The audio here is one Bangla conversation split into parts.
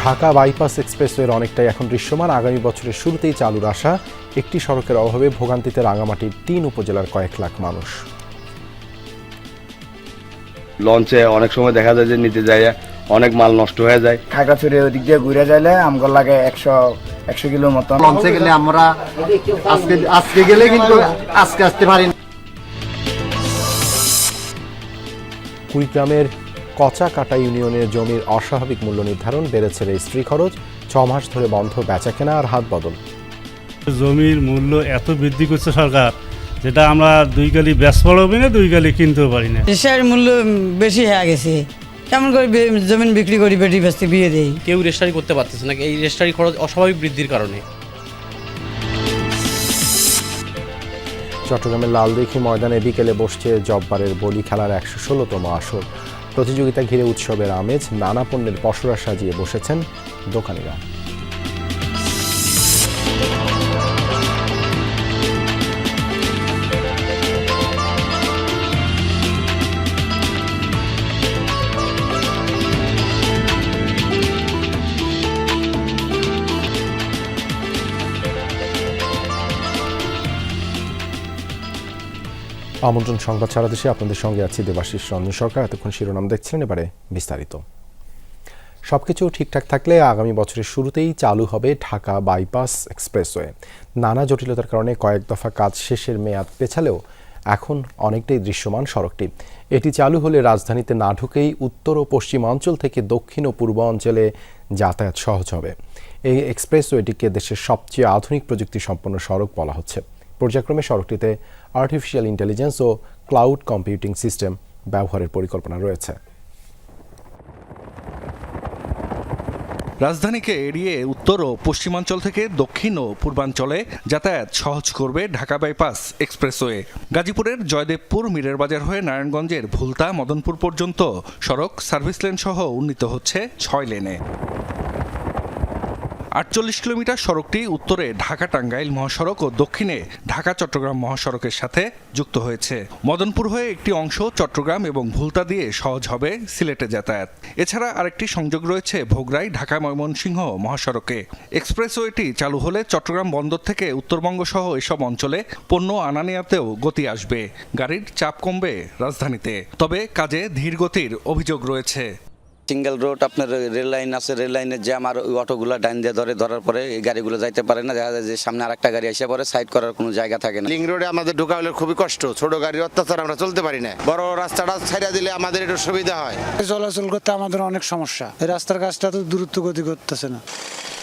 ঢাকা বাইপাস এক্সপ্রেসওয়ের অনেকটাই এখন দৃশ্যমান। আগামী বছরের শুরুতেই চালুর আশা। একটি সড়কের অভাবে ভোগান্তিতে রাঙামাটির ৩ উপজেলার কয়েক লাখ মানুষ। লঞ্চে অনেক সময় দেখা যায় যে নিতে যায় অনেক মাল নষ্ট হয়ে যায়। খাগড়াছড়ি ওদিক দিয়ে ঘুরে যাইলে আমগর লাগে 100 কিলো মতো। লঞ্চে গেলে আমরা আজকে গেলে কিন্তু আজকে আসতে পারি না। কুড়িগ্রামের কচাকাটা ইউনিয়নের জমির অস্বাভাবিক মূল্য নির্ধারণ, বেড়েছে রেজিস্ট্রি খরচ, 6 মাস ধরে বন্ধ বেচাকেনা আর হাত বদল। জমির মূল্য এত বৃদ্ধি করছে সরকার, যেটা আমরা 2 গালি বেচ পারবি না, 2 গালি কিনতেও পারি না। রেজিস্ট্রির মূল্য বেশি হয়ে গেছে, কেমন করে জমিন বিক্রি করি, বেটি বেচতে বিয়ে দেই। কেউ রেজিস্ট্রি করতে পারতেছে না এই রেজিস্ট্রি খরচ অস্বাভাবিক বৃদ্ধির কারণে। চট্টগ্রামের লালদিঘি ময়দানে বিকেলে বসছে জব্বারের বলি খেলার 116তম আসর। প্রতিযোগিতা ঘিরে উৎসবের আমেজ, নানা পণ্যের পসরা সাজিয়ে বসেছেন দোকানিরা। আমন্ত্রণ সংবাদ সারা দেশে আপনাদের সঙ্গে আছি দেবাশিস রঞ্জন সরকার। এতক্ষণ শিরোনাম দেখছিলেন, এবারে বিস্তারিত। সবকিছু ঠিকঠাক থাকলে আগামী বছরের শুরুতেই চালু হবে ঢাকা বাইপাস এক্সপ্রেসওয়ে। নানা জটিলতার কারণে কয়েক দফা কাজ শেষের মেয়াদ পেছালেও এখন অনেকটাই দৃশ্যমান সড়কটি। এটি চালু হলে রাজধানীতে না ঢুকেই উত্তর ও পশ্চিমাঞ্চল থেকে দক্ষিণ ও পূর্ব অঞ্চলে যাতায়াত সহজ হবে। এই এক্সপ্রেসওয়েটিকে দেশের সবচেয়ে আধুনিক প্রযুক্তি সম্পন্ন সড়ক বলা হচ্ছে। পর্যায়ক্রমে সড়কটিতে আর্টিফিশিয়াল ইন্টেলিজেন্স ও ক্লাউড কম্পিউটিং সিস্টেম ব্যবহারের পরিকল্পনা রয়েছে। রাজধানীকে এড়িয়ে উত্তর ও পশ্চিমাঞ্চল থেকে দক্ষিণ ও পূর্বাঞ্চলে যাতায়াত সহজ করবে ঢাকা বাইপাস এক্সপ্রেসওয়ে। গাজীপুরের জয়দেবপুর মীরের বাজার হয়ে নারায়ণগঞ্জের ভুলতা মদনপুর পর্যন্ত সড়ক সার্ভিস লেন সহ উন্নীত হচ্ছে 6 লেনে। 48 কিলোমিটার সড়কটি উত্তরে ঢাকা টাঙ্গাইল মহাসড়ক ও দক্ষিণে ঢাকা চট্টগ্রাম মহাসড়কের সাথে যুক্ত হয়েছে। মদনপুর হয়ে একটি অংশ চট্টগ্রাম এবং ভুলতা দিয়ে সহজ হবে সিলেটে যাতায়াত। এছাড়া আরেকটি সংযোগ রয়েছে ভোগড়াই ঢাকা ময়মনসিংহ মহাসড়কে। এক্সপ্রেসওয়েটি চালু হলে চট্টগ্রাম বন্দর থেকে উত্তরবঙ্গ সহ এসব অঞ্চলে পণ্য আনা নেওয়াতেও গতি আসবে, গাড়ির চাপ কমবে রাজধানীতে। তবে কাজে ধীর গতির অভিযোগ রয়েছে। সিঙ্গেল রোড, আপনার রেল লাইন আছে, রেল লাইনের জ্যাম, আর ওই অটোগুলো ডাইন দিয়ে ধরার পরে এই গাড়িগুলো যাইতে পারে না। দেখা যায় যে সামনে আরেকটা গাড়ি এসে পরে সাইড করার কোনো জায়গা থাকে না। লিং রোডে আমাদের ঢোকা হলে খুবই কষ্ট, ছোট গাড়ির অত্যাচার আমরা চলতে পারি না। বড় রাস্তাটা ছাইড়া দিলে আমাদের একটু সুবিধা হয়। চলাচল করতে আমাদের অনেক সমস্যা, এই রাস্তার কাজটা তো দ্রুত গতি করতেছে না।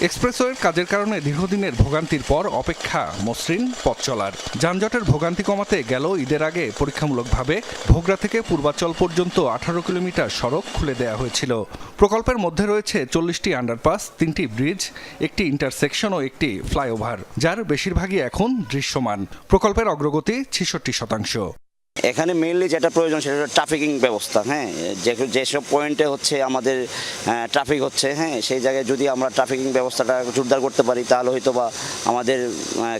এক্সপ্রেসওয়ের কাজের কারণে দীর্ঘদিনের ভোগান্তির পর অপেক্ষা মসৃণ পথ চলার। যানজটের ভোগান্তি কমাতে গেল ঈদের আগে পরীক্ষামূলকভাবে ভোগড়া থেকে পূর্বাচল পর্যন্ত 18 কিলোমিটার সড়ক খুলে দেওয়া হয়েছিল। প্রকল্পের মধ্যে রয়েছে 40টি আন্ডারপাস, 3টি ব্রিজ, একটি ইন্টারসেকশন ও একটি ফ্লাইওভার, যার বেশিরভাগই এখন দৃশ্যমান। প্রকল্পের অগ্রগতি 66%। এখানে মেইনলি যেটা প্রয়োজন সেটা হলো ট্রাফিকিং ব্যবস্থা। হ্যাঁ, যেসব পয়েন্টে হচ্ছে আমাদের ট্রাফিক হচ্ছে, হ্যাঁ, সেই জায়গায় যদি আমরা ট্রাফিকিং ব্যবস্থাটা জোরদার করতে পারি তাহলে হয়তো বা আমাদের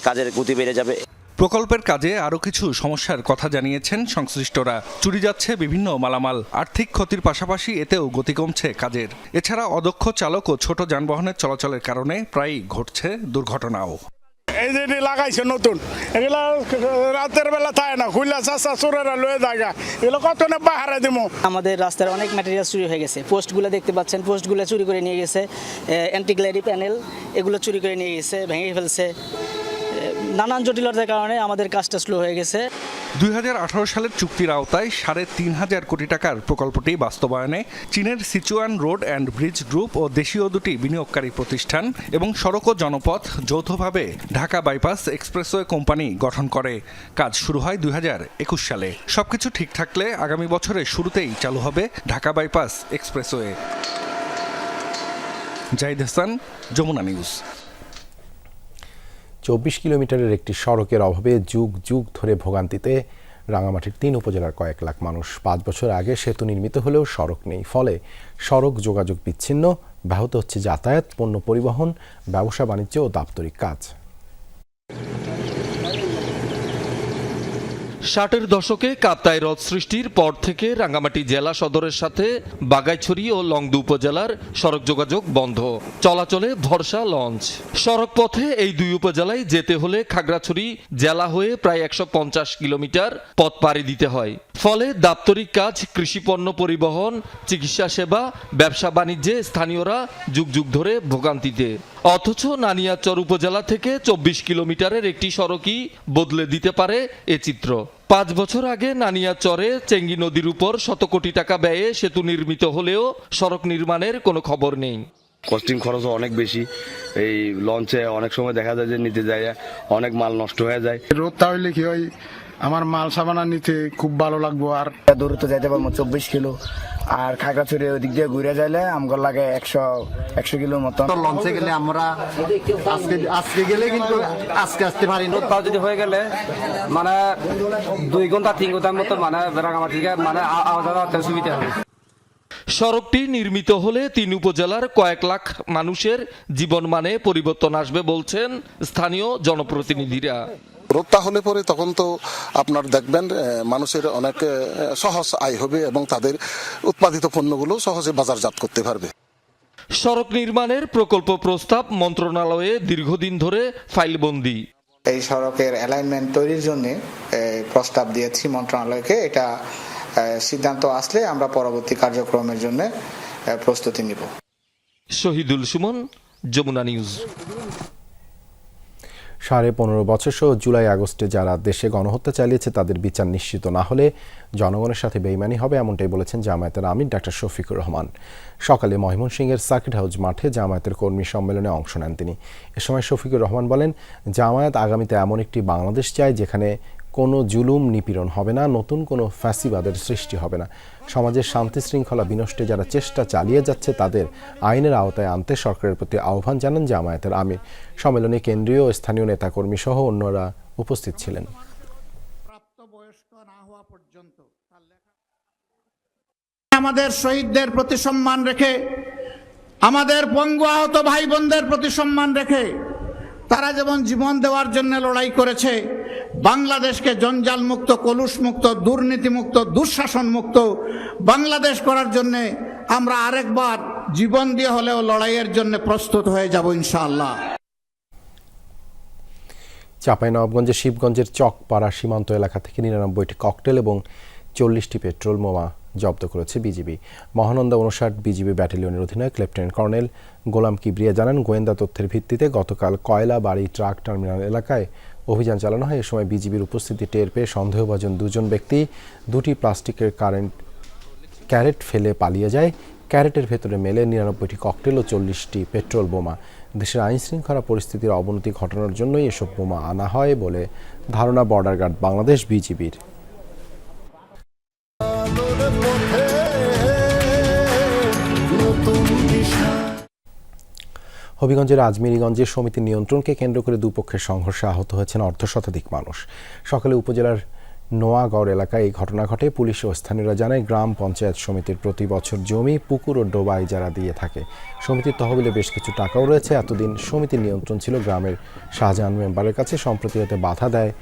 কাজের গতি বেড়ে যাবে। প্রকল্পের কাজে আরও কিছু সমস্যার কথা জানিয়েছেন সংশ্লিষ্টরা। চুরি যাচ্ছে বিভিন্ন মালামাল, আর্থিক ক্ষতির পাশাপাশি এতেও গতি কমছে কাজের। এছাড়া অদক্ষ চালক ও ছোট যানবাহনের চলাচলের কারণে প্রায়ই ঘটছে দুর্ঘটনাও। এই যে লাগাইছে নতুন, এগুলো রাতের বেলা থাকে না, খুললা চাষা চোরেরা লয়ে জায়গা, এগুলো কত না বাহারে দিব। আমাদের রাস্তার অনেক ম্যাটেরিয়াল চুরি হয়ে গেছে। পোস্টগুলো দেখতে পাচ্ছেন, পোস্টগুলো চুরি করে নিয়ে গেছে। অ্যান্টি গ্লাইডি প্যানেল এগুলো চুরি করে নিয়ে গেছে, ভেঙে ফেলছে। নানান জটিলতার কারণে আমাদের কাজটা স্লো হয়ে গেছে। 2018 সালের চুক্তির আওতায় 3.5 কোটি টাকার প্রকল্পটি বাস্তবায়নে চীনের Sichuan road and bridge group ও দেশীয় দুটি বিনিয়োগকারী প্রতিষ্ঠান এবং সড়ক ও জনপথ যৌথভাবে ঢাকা বাইপাস এক্সপ্রেসওয়ে কোম্পানি গঠন করে। কাজ শুরু হয় 2021 সালে। সবকিছু ঠিক থাকলে আগামী বছরের শুরুতেই চালু হবে Dhaka bypass expressway. Zahid Hasan, Jamuna news. 24 কিলোমিটারের একটি সড়কের অভাবে যুগ যুগ ধরে ভোগান্তিতে রাঙামাটির 3 উপজেলার কয়েক লাখ মানুষ। 5 বছর আগে সেতু নির্মিত হলেও সড়ক নেই, ফলে সড়ক যোগাযোগ বিচ্ছিন্ন, ব্যাহত হচ্ছে যাতায়াত, পণ্য পরিবহন, ব্যবসা বাণিজ্য ও দাপ্তরিক কাজ। ষাটের দশকে কাপ্তাই হ্রদ সৃষ্টির পর থেকে রাঙ্গামাটি জেলা সদরের সাথে বাগাইছড়ি ও লংদু উপজেলার সড়ক যোগাযোগ বন্ধ, চলাচলে ভরসা লঞ্চ। সড়ক পথে এই দুই উপজেলায় যেতে হলে খাগড়াছড়ি জেলা হয়ে প্রায় 150 কিলোমিটার পথ পাড়ি দিতে হয়। ফলে দাপ্তরিক কাজ, কৃষিপণ্য পরিবহন, চিকিৎসা সেবা, ব্যবসা বাণিজ্যে স্থানীয়রা যুগ যুগ ধরে ভোগান্তিতে। অথচ নানিয়ারচর উপজেলা থেকে 24 কিলোমিটারের একটি সড়কই বদলে দিতে পারে এ চিত্র। 5 বছর আগে নানিয়ারচরে চেঙ্গি নদীর উপর শত কোটি টাকা ব্যয়ে সেতু নির্মিত হলেও সড়ক নির্মাণের কোনো খবর নেই। কস্টিং খরচও অনেক বেশি। এই লঞ্চে অনেক সময় দেখা যায় যে নিতে যায় অনেক মাল নষ্ট হয়ে যায়। রোদটা হইলে কি হয়, আমার মাল সাবানা নিতে খুব ভালো লাগবো। আর দূরত্ব যাইতে পারবো 24 কিলো, আর খাগড়াছড়ি ওই দিক দিয়ে ঘুরে যাইলে আমগর লাগে 100 কিলোর মতন। লঞ্চে গেলে আমরা আজকে গেলে কিন্তু আজকে আসতে পারি না। তাও যদি হয়ে গেলে মানে 2 ঘন্টা 3 ঘন্টার মতো মানে রাঙামাটি থেকে মানে আওয়াজ সুবিধা হবে। সড়কটি নির্মিত হলে 3 উপজেলার কয়েক লাখ মানুষের জীবনমানে পরিবর্তন আসবে বলছেন স্থানীয় জনপ্রতিনিধিরা। রোদটা হলে পরে তখন তো আপনার দেখবেন মানুষের অনেক সহজ আয় হবে এবং তাদের উৎপাদিত পণ্যগুলো সহজে বাজারজাত করতে পারবে। সড়ক নির্মাণের প্রকল্প প্রস্তাব মন্ত্রণালয়ে দীর্ঘদিন ধরে ফাইলবন্দি। এই সড়কের অ্যালাইনমেন্ট তৈরির জন্য প্রস্তাব দিয়েছি মন্ত্রণালয়কে। এটা সিদ্ধান্ত আসলে আমরা পরবর্তী কার্যক্রমের জন্য প্রস্তুতি নিব। শহীদুল সুমন, যমুনা নিউজ। 15.5 বছর সহ জুলাই আগস্টে যারা দেশে গণহত্যা চালিয়েছে তাদের বিচার নিশ্চিত না হলে জনগণের সাথে বেইমানি হবে, এমনটাই বলেছেন জামায়াতের আমির ডাক্তার শফিকুর রহমান। সকালে ময়মনসিংহের সার্কিট হাউস মাঠে জামায়াতের কর্মী সম্মেলনে অংশ নেন তিনি। এ সময় শফিকুর রহমান বলেন, জামায়াত আগামীতে এমন একটি বাংলাদেশ চায় যেখানে কোনো জুলুম নিপীড়ন হবে না, নতুন কোনো ফ্যাসিবাদের সৃষ্টি হবে না। সমাজের শান্তি শৃঙ্খলা বিনষ্টে যারা চেষ্টা চালিয়ে যাচ্ছে তাদের আইনের আওতায় আনতে সরকারের প্রতি আহ্বান জানান জামায়াতের আমির। সম্মেলনে কেন্দ্রীয় ও স্থানীয় নেতাকর্মী সহ অন্যরা উপস্থিত ছিলেন। আমাদের শহীদদের প্রতি সম্মান রেখে, আমাদের পঙ্গু আহত ভাই বোনদের প্রতি সম্মান রেখে তারা যেমন জীবন দেওয়ার জন্য লড়াই করেছে, বাংলাদেশকে জঞ্জাল মুক্ত, কলুষ মুক্ত, দুর্নীতি মুক্ত, দুঃশাসন মুক্ত বাংলাদেশ করার জন্য আমরা আরেকবার জীবন দিয়ে হলেও লড়াইয়ের জন্য প্রস্তুত হয়ে যাব ইনশাআল্লাহ। চাঁপাইনবাবগঞ্জের শিবগঞ্জের চকপাড়া সীমান্ত এলাকা থেকে 99টি ককটেল এবং 40টি পেট্রোল বোমা জব্দ করেছে বিজিবি। মহানন্দা 59 বিজিবি ব্যাটালিয়নের অধিনায়ক লেফটেন্যান্ট কর্নেল গোলাম কিবরিয়া জানান, গোয়েন্দা তথ্যের ভিত্তিতে গতকাল কয়লা বাড়ি ট্রাক টার্মিনাল এলাকায় অভিযান চালানো হয়। এ সময় বিজিবির উপস্থিতি টের পেয়ে সন্দেহভাজন 2 ব্যক্তি 2টি প্লাস্টিকের ক্যারেট ফেলে পালিয়ে যায়। ক্যারেটের ভেতরে মেলে 99টি ককটেল ও 40টি পেট্রোল বোমা। দেশের আইনশৃঙ্খলা পরিস্থিতির অবনতি ঘটানোর জন্যই এসব বোমা আনা হয় বলে ধারণা বর্ডার গার্ড বাংলাদেশ বিজিবির। হবিগঞ্জের আজমিরিগঞ্জে সমিতির নিয়ন্ত্রণকে কেন্দ্র করে দুপক্ষের সংঘর্ষে আহত হয়েছেন অর্ধশতাধিক মানুষ। সকালে উপজেলার নোয়াগড় এলাকায় এই ঘটনা ঘটে। পুলিশ ও স্থানীয়রা জানায়, গ্রাম পঞ্চায়েত সমিতির প্রতি বছর জমি, পুকুর ও ডোবা ইজারা দিয়ে থাকে। সমিতির তহবিলে বেশ কিছু টাকাও রয়েছে। এতদিন সমিতির নিয়ন্ত্রণ ছিল গ্রামের শাহজাহান মেম্বারের কাছে। সম্প্রতি এতে বাধা দেয়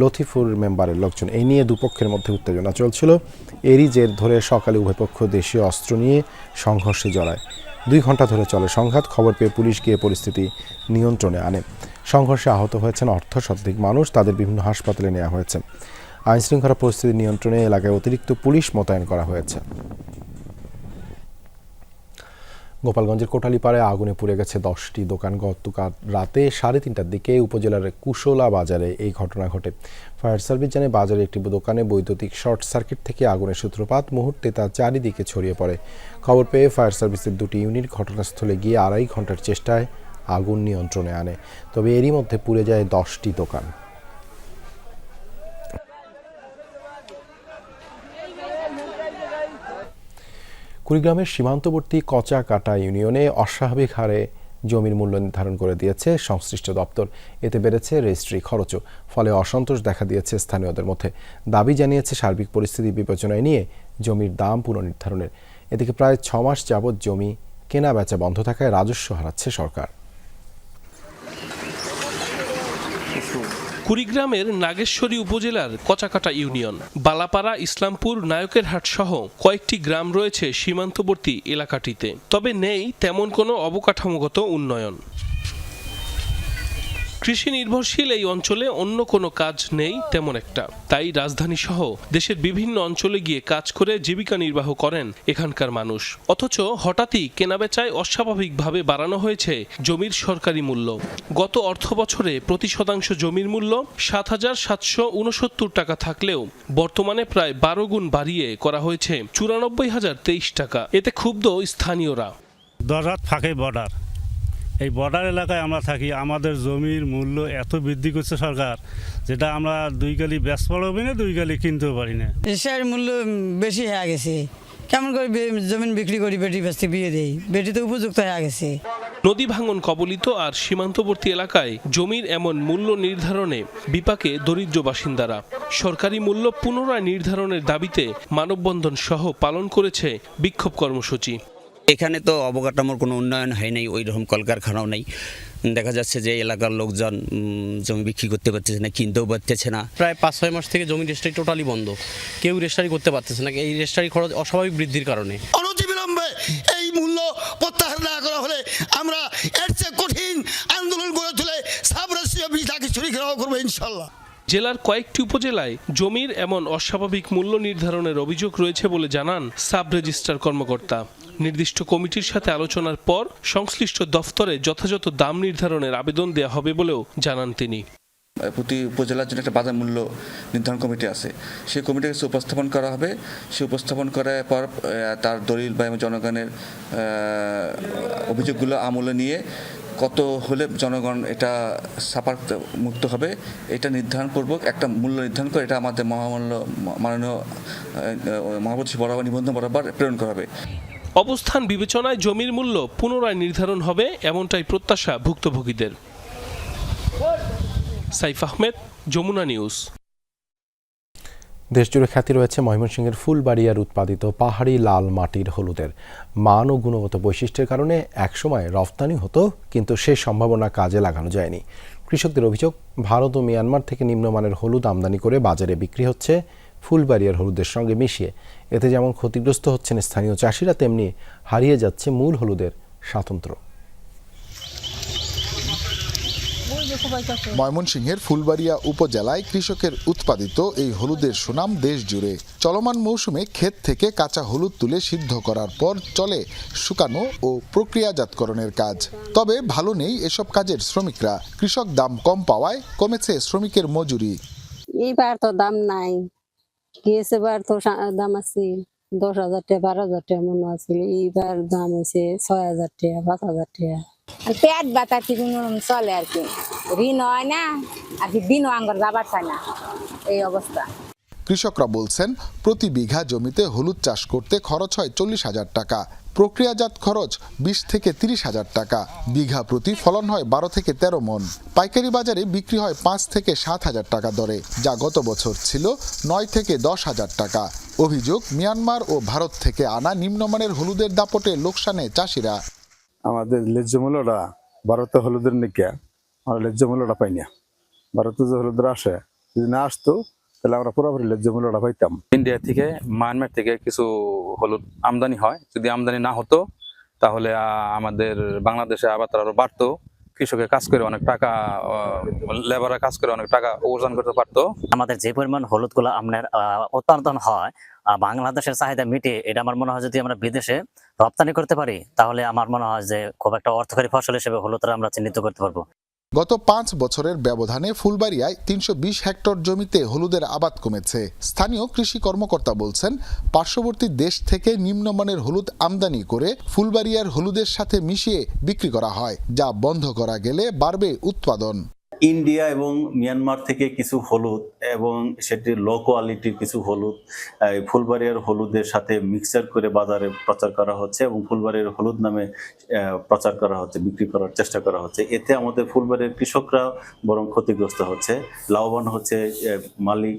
লতিফুর মেম্বারের লোকজন। এই নিয়ে দুপক্ষের মধ্যে উত্তেজনা চলছিল। এরই জের ধরে সকালে উভয় পক্ষ দেশীয় অস্ত্র নিয়ে সংঘর্ষে জড়ায়। 2 ঘন্টা ধরে চলে সংঘাত। খবর পেয়ে পুলিশ গিয়ে পরিস্থিতি নিয়ন্ত্রণে আনে। সংঘর্ষে আহত হয়েছেন অর্ধশতাধিক মানুষ, তাদের বিভিন্ন হাসপাতালে নেওয়া হয়েছে। আইনশৃঙ্খলা পরিস্থিতি নিয়ন্ত্রণে এলাকায় অতিরিক্ত পুলিশ মোতায়েন করা হয়েছে। গোপালগঞ্জের কোটালীপাড়ায় আগুনে পুড়ে গেছে 10টি দোকান। গতকাল রাতে 3:30টার দিকে উপজেলার কুশলা বাজারে এই ঘটনা ঘটে। ফায়ার সার্ভিস জানায়, বাজারে একটি দোকানে বৈদ্যুতিক শর্ট সার্কিট থেকে আগুনের সূত্রপাত। মুহূর্তে তা চারিদিকে ছড়িয়ে পড়ে। খবর পেয়ে ফায়ার সার্ভিসের 2টি ইউনিট ঘটনাস্থলে গিয়ে 2.5 ঘন্টার চেষ্টায় আগুন নিয়ন্ত্রণে আনে। তবে এরই মধ্যে পুড়ে যায় 10টি দোকান। কুড়িগ্রামের সীমান্তবর্তী কচাকাটা ইউনিয়নে অস্বাভাবিক হারে জমির মূল্য নির্ধারণ করে দিয়েছে সংশ্লিষ্ট দপ্তর। এতে বেড়েছে রেজিস্ট্রি খরচও। ফলে অসন্তোষ দেখা দিয়েছে স্থানীয়দের মধ্যে। দাবি জানিয়েছে সার্বিক পরিস্থিতি বিবেচনায় নিয়ে জমির দাম পুনর্নির্ধারণের। এদিকে প্রায় 6 মাস যাবৎ জমি কেনা বেচা বন্ধ থাকায় রাজস্ব হারাচ্ছে সরকার। কুড়িগ্রামের নাগেশ্বরী উপজেলার কচাকাটা ইউনিয়ন, বালাপাড়া, ইসলামপুর, নায়কেরহাট সহ কয়েকটি গ্রাম রয়েছে সীমান্তবর্তী এলাকাটিতে। তবে নেই তেমন কোনো অবকাঠামোগত উন্নয়ন। কৃষি নির্ভরশীল এই অঞ্চলে অন্য কোনো কাজ নেই তেমন একটা, তাই রাজধানী সহ দেশের বিভিন্ন অঞ্চলে গিয়ে কাজ করে জীবিকা নির্বাহ করেন এখানকার মানুষ। অথচ হঠাৎই কেনাবেচায় অস্বাভাবিকভাবে বাড়ানো হয়েছে জমির সরকারি মূল্য। গত অর্থ বছরে প্রতি শতাংশ জমির মূল্য ৭,৭৬৯ টাকা থাকলেও বর্তমানে প্রায় ১২ গুণ বাড়িয়ে করা হয়েছে ৯৪,০২৩ টাকা। এতে ক্ষুব্ধ স্থানীয়রা। দরহাট ফাঁকে বর্ডার, এই বর্ডার এলাকায় আমরা থাকি, আমাদের জমির মূল্য এত বৃদ্ধি করছে সরকার, যেটা আমরা দুই গালি বেচ পারবি না, দুই গালি কিনতেও পারি না। এসের মূল্য বেশি হয়ে গেছে, কেমন করে জমিন বিক্রি করি, বেটি বেচতে বিয়ে দেই, বেটি তো উপযুক্ত হয়ে গেছে। নদী ভাঙন কবলিত আর সীমান্তবর্তী এলাকায় জমির এমন মূল্য নির্ধারণে বিপাকে দরিদ্র বাসিন্দারা। সরকারি মূল্য পুনরায় নির্ধারণের দাবিতে মানববন্ধন সহ পালন করেছে বিক্ষোভ কর্মসূচি। এখানে তো অবকাঠামোর কোনো উন্নয়ন হয় নাই, ওই রকম কলকারখানাও নেই। দেখা যাচ্ছে যে এলাকার লোকজন জমি বিক্রি করতে পারতেছে না, কিনতেও পারতেছে না। প্রায় ৫-৬ মাস থেকে জমি রেজিস্ট্রি টোটালি বন্ধ, কেউ রেজিস্ট্রি করতে পারতেছে না এই রেজিস্ট্রি খরচ অস্বাভাবিক বৃদ্ধির কারণে। অনতিবিলম্বে এই মূল্য প্রত্যাহার না করা হলে আমরা এর চেয়ে কঠিন আন্দোলন গড়ে তুলে সাব রেজিস্ট্রি অফিস তাকে চুরি ঘেরাও করবো ইনশাল্লাহ। জেলার কয়েকটি উপজেলায় জমির এমন অস্বাভাবিক মূল্য নির্ধারণের অভিযোগ রয়েছে বলে জানান সাব রেজিস্ট্রার কর্মকর্তা। নির্দিষ্ট কমিটির সাথে আলোচনার পর সংশ্লিষ্ট দফতরে যথাযথ দাম নির্ধারণের আবেদন দেওয়া হবে বলেও জানান তিনি। প্রতি উপজেলার জন্য একটা বাজার মূল্য নির্ধারণ কমিটি আছে, সেই কমিটির কাছে উপস্থাপন করা হবে। সে উপস্থাপন করার পর তার দলিল বা জনগণের অভিযোগগুলো আমলে নিয়ে কত হলে জনগণ এটা ছাপার মুক্ত হবে এটা নির্ধারণপূর্বক একটা মূল্য নির্ধারণ করে এটা আমাদের মাননীয় মহাপ্রতিষ্ঠা বরাবর নিবন্ধন বরাবর প্রেরণ করা হবে। অবস্থান বিবেচনায় জমির মূল্য পুনরায় নির্ধারণ হবে এমনটাই প্রত্যাশা ভুক্তভোগীদের। সাইফ আহমেদ, যমুনা নিউজ। দেশজুড়ে খ্যাতি রয়েছে ময়মনসিংহের ফুলবাড়িয়ার উৎপাদিত পাহাড়ি লাল মাটির হলুদের। মান ও গুণগত বৈশিষ্ট্যের কারণে একসময় রফতানি হতো, কিন্তু সে সম্ভাবনা কাজে লাগানো যায়নি। কৃষকদের অভিযোগ, ভারত ও মিয়ানমার থেকে নিম্নমানের হলুদ আমদানি করে বাজারে বিক্রি হচ্ছে ফুলবাড়িয়ার হলুদের সঙ্গে মিশিয়ে। এতে যেমন ক্ষতিগ্রস্ত হচ্ছেন স্থানীয় চাষিরা, তেমনি হারিয়ে যাচ্ছে মূল হলুদের স্বাতন্ত্র্য। ময়মনসিংহের ফুলবাড়িয়া উপজেলায় কৃষকের উৎপাদিত এই হলুদের সুনাম দেশ জুড়ে। চলমান মৌসুমে ক্ষেত থেকে কাঁচা হলুদ তুলে সিদ্ধ করার পর চলে শুকানো ও প্রক্রিয়াজাতকরণের কাজ। তবে ভালো নেই এসব কাজের শ্রমিকরা। কৃষক দাম কম পাওয়ায় কমেছে শ্রমিকের মজুরি। এইবার তো দাম নাই, গিয়েছেবার তো দাম আছে 10,000 টাকা 12,000 টাকা মনে আছে, এইবার দাম হয়েছে 6,000 টাকা 5,000 টাকা। পেট ব্যথা ঠিক চলে আর কি, ঋণ হয় না আর কি, দিন আঙ্গর যাবার চায় না, এই অবস্থা। কৃষকরা বলছেন প্রতি বিঘা জমিতে হলুদ চাষ করতে খরচ হয় 40,000 টাকা, প্রক্রিয়াজাত খরচ 20 থেকে 30,000 টাকা, বিঘা প্রতি ফলন হয় 12 থেকে 13 মন। পাইকারি বাজারে বিক্রি হয় 5 থেকে 7,000 টাকা দরে, যা গত বছর ছিল 9 থেকে 10,000 টাকা। অভিযোগ, মিয়ানমার ও ভারত থেকে আনা নিম্নমানের হলুদের দাপটে লোকসানে চাষিরা। আমাদের ন্যায্য মূল্যটা ভারতে হলুদের নিকে আমরা ন্যায্য মূল্যটা পাই না। ভারতে যে হলুদরা আসে, যদি না আসতো তাহলে আমরা পুরোপুরি ন্যায্য মূল্যটা পাইতাম। ইন্ডিয়া থেকে, মায়ানমার থেকে কিছু হলুদ আমদানি হয়, যদি আমদানি না হতো তাহলে আমাদের বাংলাদেশে আবার আরো বাড়তো। কৃষকের কাজ করে অনেক টাকা, লেবারের কাজ করে অনেক টাকা উপার্জন করতে পারতো। আমাদের যে পরিমাণ হলুদগুলো আপনার উৎপাদন হয় বাংলাদেশের চাহিদা মিটে, এটা আমার মনে হয় যদি আমরা বিদেশে রপ্তানি করতে পারি তাহলে আমার মনে হয় যে খুব একটা অর্থকরী ফসল হিসেবে হলুদটা আমরা চিহ্নিত করতে পারবো। গত 5 বছরের ব্যবধানে ফুলবাড়িয়ায় 320 হেক্টর জমিতে হলুদের আবাদ কমেছে। স্থানীয় কৃষি কর্মকর্তা বলছেন, পার্শ্ববর্তী দেশ থেকে নিম্নমানের হলুদ আমদানি করে ফুলবাড়িয়ার হলুদের সাথে মিশিয়ে বিক্রি করা হয়, যা বন্ধ করা গেলে বাড়বে উৎপাদন। ইন্ডিয়া এবং মিয়ানমার থেকে কিছু হলুদ এবং সেটি লো কোয়ালিটির কিছু হলুদ ফুলবাড়িয়ার হলুদের সাথে মিক্সচার করে বাজারে প্রচার করা হচ্ছে এবং ফুলবাড়িয়ার হলুদ নামে প্রচার করা হচ্ছে, বিক্রি করার চেষ্টা করা হচ্ছে। এতে আমাদের ফুলবাড়িয়ার কৃষকরা বরং ক্ষতিগ্রস্ত হচ্ছে, লাভবান হচ্ছে মালিক,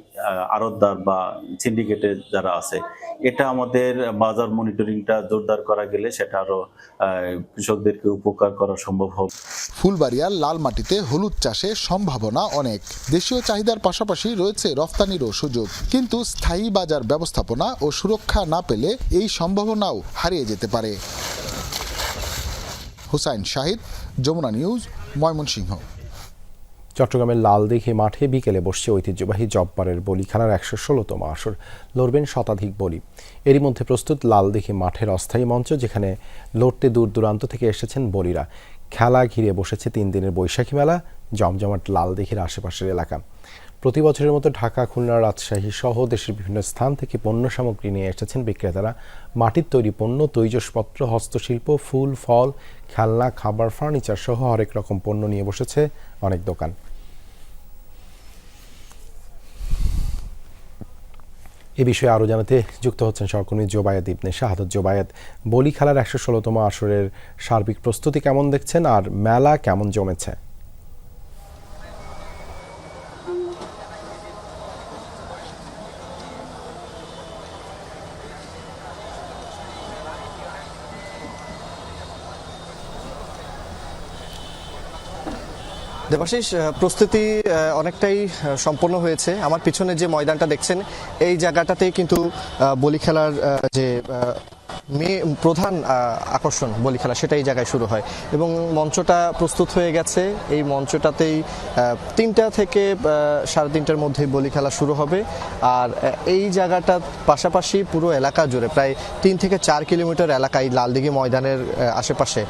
আড়তদার বা সিন্ডিকেটে যারা আছে। এটা আমাদের বাজার মনিটরিংটা জোরদার করা গেলে সেটা আরো কৃষকদেরকে উপকার করা সম্ভব হবে। ফুলবাড়িয়ার লাল মাটিতে হলুদ চাষে সম্ভাবনা অনেক। দেশীয় চাহিদার পাশাপাশি রয়েছে রফতানিরও সুযোগ, কিন্তু স্থায়ী বাজার ব্যবস্থাপনা ও সুরক্ষা না পেলে এই সম্ভাবনাও হারিয়ে যেতে পারে। হুসাইন শাহিদ, যমুনা নিউজ, ময়মনসিংহ। চট্টগ্রামের লালদিঘি মাঠে বিকেলে বসছে ঐতিহ্যবাহী জব্বারের বলি খেলার ১১৬তম আসর। লড়বেন শতাধিক বলি। এরই মধ্যে প্রস্তুত লালদিঘি মাঠের অস্থায়ী মঞ্চ, যেখানে লড়তে দূর দূরান্ত থেকে এসেছেন বলিরা। খেলা ঘিরে বসেছে 3 দিনের বৈশাখী মেলা, জমজমাট লালদিঘির আশেপাশের এলাকা। প্রতি বছরের মতো ঢাকা, খুলনা, রাজশাহী সহ দেশের বিভিন্ন স্থান থেকে পণ্য সামগ্রী নিয়ে এসেছেন বিক্রেতারা। মাটির তৈরি পণ্য, তৈজসপত্র, হস্তশিল্প, ফুল, ফল, খেলনা, খাবার, ফার্নিচার সহ হরেক রকম পণ্য নিয়ে বসেছে অনেক দোকান। এ বিষয়ে আরও জানাতে যুক্ত হচ্ছেন সহকর্মী জোবায়েদ ইবনে শাহাদাত। জোবায়েদ, বলি খেলার ১১৬তম আসরের সার্বিক প্রস্তুতি কেমন দেখছেন, আর মেলা কেমন জমেছে? দেবাশিস, প্রস্তুতি অনেকটাই সম্পন্ন হয়েছে। আমার পিছনে যে ময়দানটা দেখছেন, এই জায়গাটাতেই কিন্তু বলি খেলার যে প্রধান আকর্ষণ বলি খেলা, সেটা এই জায়গায় শুরু হয় এবং মঞ্চটা প্রস্তুত হয়ে গেছে। এই মঞ্চটাতেই 3টা থেকে 3:30টার মধ্যে বলি খেলা শুরু হবে। আর এই জায়গাটার পাশাপাশি পুরো এলাকা জুড়ে প্রায় 3 থেকে 4 কিলোমিটার এলাকায় লালদিঘি ময়দানের আশেপাশে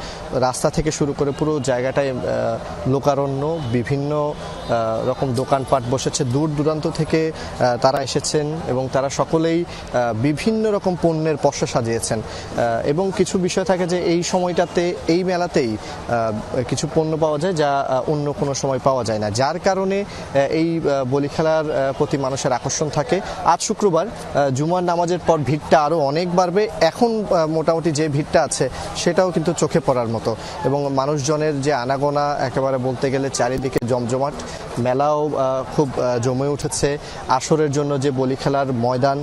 রাস্তা থেকে শুরু করে পুরো জায়গাটায় লোকারণ্য, বিভিন্ন রকম দোকানপাট বসেছে। দূর দূরান্ত থেকে তারা এসেছেন এবং তারা সকলেই বিভিন্ন রকম পণ্যের পসরা সাজিয়েছেন। এবং কিছু বিষয় থাকে যে এই সময়টাতে, এই মেলাতেই কিছু পণ্য পাওয়া যায় যা অন্য কোনো সময় পাওয়া যায় না, যার কারণে এই বলি খেলার প্রতি মানুষের আকর্ষণ থাকে। আজ শুক্রবার, জুমার নামাজের পর ভিড়টা আরও অনেক বাড়বে। এখন মোটামুটি যে ভিড়টা আছে সেটাও কিন্তু চোখে পড়ার মতো এবং মানুষজনের যে আনাগোনা একেবারে বলতে গেলে চারিদিকে জমজমাট। মেলাও খুব জমে উঠেছে। আসরের জন্য যে বলি খেলার ময়দান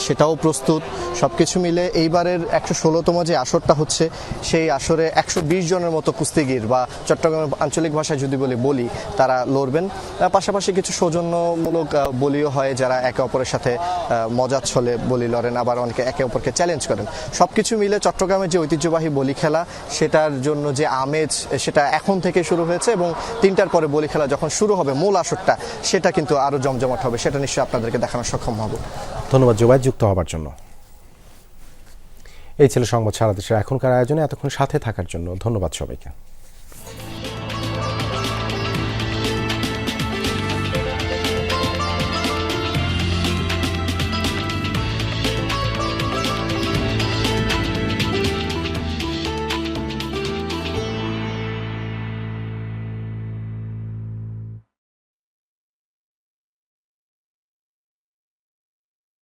সেটাও প্রস্তুত। সবকিছু মিলে এইবারের ১১৬তম যে আসরটা হচ্ছে, সেই আসরে ১২০ জনের মতো কুস্তিগির বা চট্টগ্রামের আঞ্চলিক ভাষায় যদি বলি তারা লড়বেন। পাশাপাশি কিছু সৌজন্যমূলক বলিও হয়, যারা একে অপরের সাথে মজার ছলে বলি লড়েন, আবার অনেকে একে অপরকে চ্যালেঞ্জ করেন। সবকিছু মিলে চট্টগ্রামের যে ঐতিহ্যবাহী বলি খেলা, সেটার জন্য যে আমেজ, সেটা এখন থেকে শুরু হয়েছে এবং 3টার পরে বলি খেলা যখন শুরু হবে, মূল আসরটা, সেটা কিন্তু আরও জমজমাট হবে। সেটা নিশ্চয়ই আপনাদেরকে দেখানোর সক্ষম হব। ধন্যবাদ জোবায়েদ যুক্ত হবার জন্য। এই ছিল সংবাদ সারা দেশের এখনকার আয়োজনে। এতক্ষণ সাথে থাকার জন্য ধন্যবাদ সবাইকে।